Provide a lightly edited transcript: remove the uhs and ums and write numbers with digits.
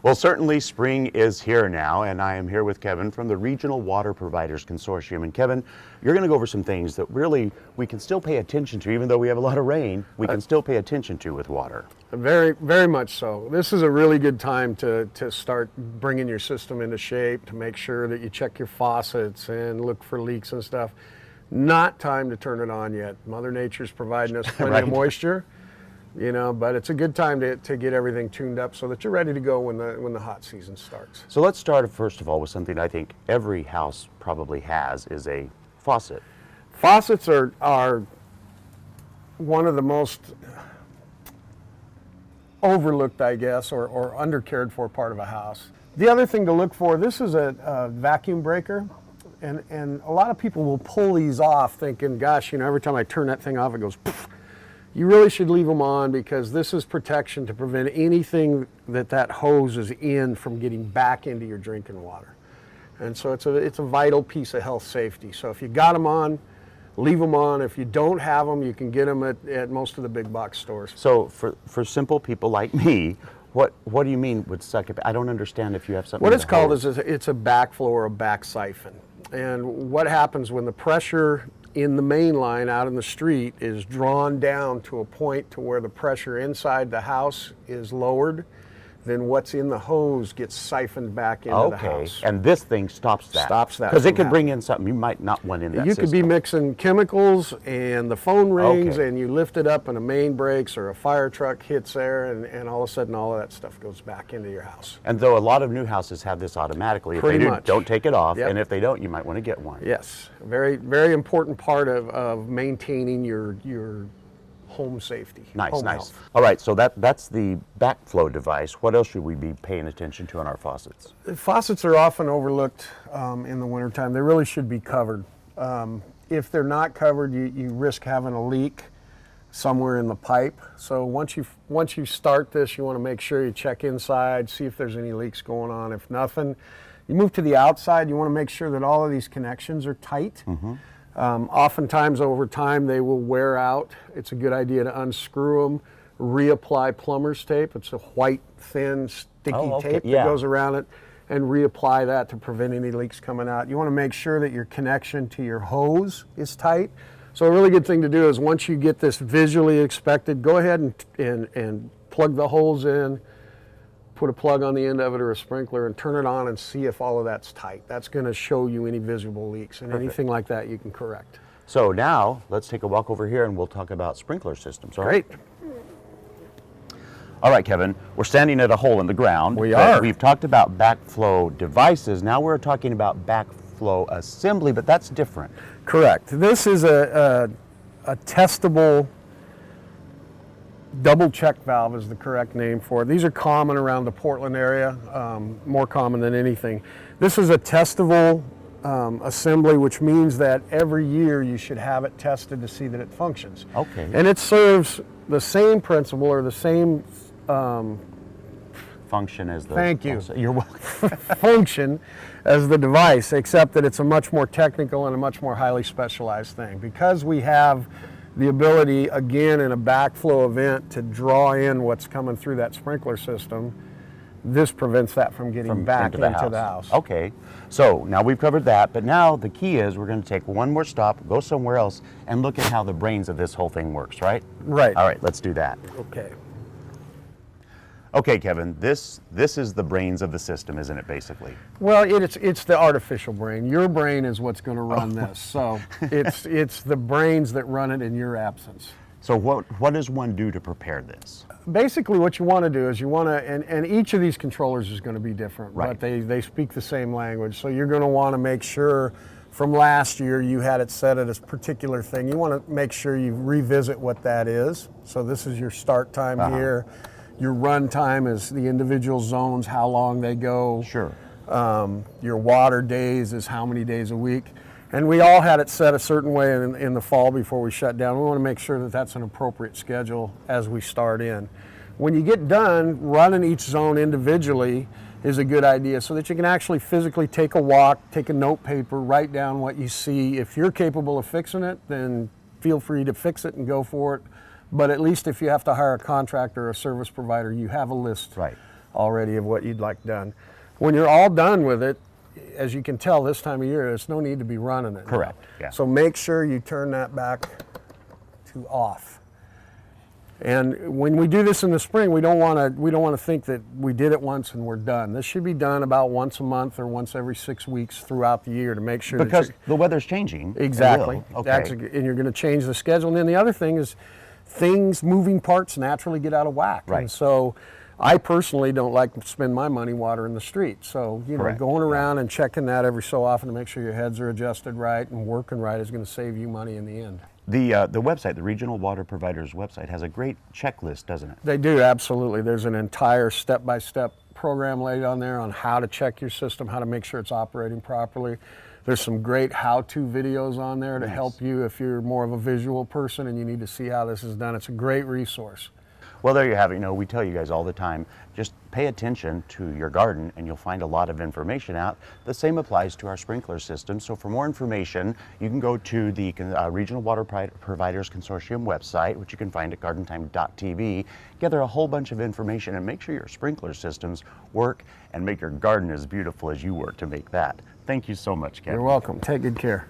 Well, certainly spring is here now, and I am here with Kevin from the Regional Water Providers Consortium. And Kevin, you're going to go over some things that really we can still pay attention to, even though we have a lot of rain, we can still pay attention to with water. Very, very much so. This is a really good time to start bringing your system into shape, to make sure that you check your faucets and look for leaks and stuff. Not time to turn it on yet. Mother Nature's providing us plenty Right. of moisture. You know, but it's a good time to get everything tuned up so that you're ready to go when the hot season starts. So let's start first of all with something I think every house probably has, is a faucet. Faucets are one of the most overlooked, I guess, or undercared for part of a house. The other thing to look for, this is a vacuum breaker, and a lot of people will pull these off thinking, gosh, you know, every time I turn that thing off, it goes poof. You really should leave them on, because this is protection to prevent anything that hose is in from getting back into your drinking water. And so it's a vital piece of health safety. So if you got them on, leave them on. If you don't have them, you can get them at most of the big box stores. So for simple people like me, what do you mean would suck it? I don't understand if you have something. What it's called hose. is it's a backflow or a back siphon. And what happens when the pressure in the main line out in the street is drawn down to a point to where the pressure inside the house is lowered, then what's in the hose gets siphoned back into the house. And this thing stops that. Stops that. Because it could bring in something you might not want in that You system. could be mixing chemicals and the phone rings, Okay. and you lift it up and a main breaks or a fire truck hits there, and all of a sudden all of that stuff goes back into your house. And though a lot of new houses have this automatically, if Pretty they do, much. don't take it off. Yep. And if they don't, you might want to get one. Yes, very, very important part of maintaining your home safety. Nice, home nice. health. All right, so that's the backflow device. What else should we be paying attention to on our faucets? Faucets are often overlooked in the wintertime. They really should be covered. If they're not covered, you risk having a leak somewhere in the pipe. So once you start this, you want to make sure you check inside, see if there's any leaks going on. If nothing, you move to the outside. You want to make sure that all of these connections are tight. Mm-hmm. Oftentimes over time they will wear out. It's a good idea to unscrew them, reapply plumber's tape. It's a white, thin, sticky tape that goes around it, and reapply that to prevent any leaks coming out. You want to make sure that your connection to your hose is tight. So a really good thing to do is once you get this visually inspected, go ahead and plug the holes in, put a plug on the end of it or a sprinkler, and turn it on and see if all of that's tight. That's going to show you any visible leaks, and anything like that you can correct. So now let's take a walk over here and we'll talk about sprinkler systems. All right? Great. All right, Kevin, we're standing at a hole in the ground. We are. We've talked about backflow devices. Now we're talking about backflow assembly, but that's different. Correct. This is a testable double check valve is the correct name for it. These are common around the Portland area, more common than anything. This is a testable assembly, which means that every year you should have it tested to see that it functions. Okay. And it serves the same principle or the same Function as the... Thank you. You're welcome. function as the device, except that it's a much more technical and a much more highly specialized thing. Because we have the ability, again, in a backflow event to draw in what's coming through that sprinkler system, this prevents that from getting back into the house. Okay, so now we've covered that, but now the key is we're going to take one more stop, go somewhere else, and look at how the brains of this whole thing works, right? Right. All right, let's do that. Okay. Okay, Kevin, this is the brains of the system, isn't it, basically? Well, it's the artificial brain. Your brain is what's going to run this. So it's the brains that run it in your absence. So what does one do to prepare this? Basically what you want to do is you want to, and each of these controllers is going to be different, Right. but they speak the same language. So you're going to want to make sure from last year you had it set at a particular thing. You want to make sure you revisit what that is. So this is your start time here. Your run time is the individual zones, how long they go. Sure. Your water days is how many days a week. And we all had it set a certain way in the fall before we shut down. We want to make sure that that's an appropriate schedule as we start in. When you get done, running each zone individually is a good idea so that you can actually physically take a walk, take a note paper, write down what you see. If you're capable of fixing it, then feel free to fix it and go for it. But at least if you have to hire a contractor or a service provider, you have a list Right. already of what you'd like done. When you're all done with it, as you can tell this time of year, there's no need to be running it. Correct. Now. Yeah. So make sure you turn that back to off. And when we do this in the spring, we don't want to think that we did it once and we're done. This should be done about once a month or once every 6 weeks throughout the year to make sure because the weather's changing. Exactly. Okay. And you're going to change the schedule. And then the other thing is, moving parts naturally get out of whack. Right. And so, I personally don't like to spend my money watering the street. So, Correct. Going around and checking that every so often to make sure your heads are adjusted right and working right is going to save you money in the end. The website, the Regional Water Providers website, has a great checklist, doesn't it? They do, absolutely. There's an entire step-by-step program laid on there on how to check your system, how to make sure it's operating properly. There's some great how-to videos on there to help you if you're more of a visual person and you need to see how this is done. It's a great resource. Well, there you have it. We tell you guys all the time, just pay attention to your garden and you'll find a lot of information out. The same applies to our sprinkler system. So for more information, you can go to the Regional Water Providers Consortium website, which you can find at gardentime.tv. Gather a whole bunch of information and make sure your sprinkler systems work and make your garden as beautiful as you work to make that. Thank you so much, Kevin. You're welcome. Take good care.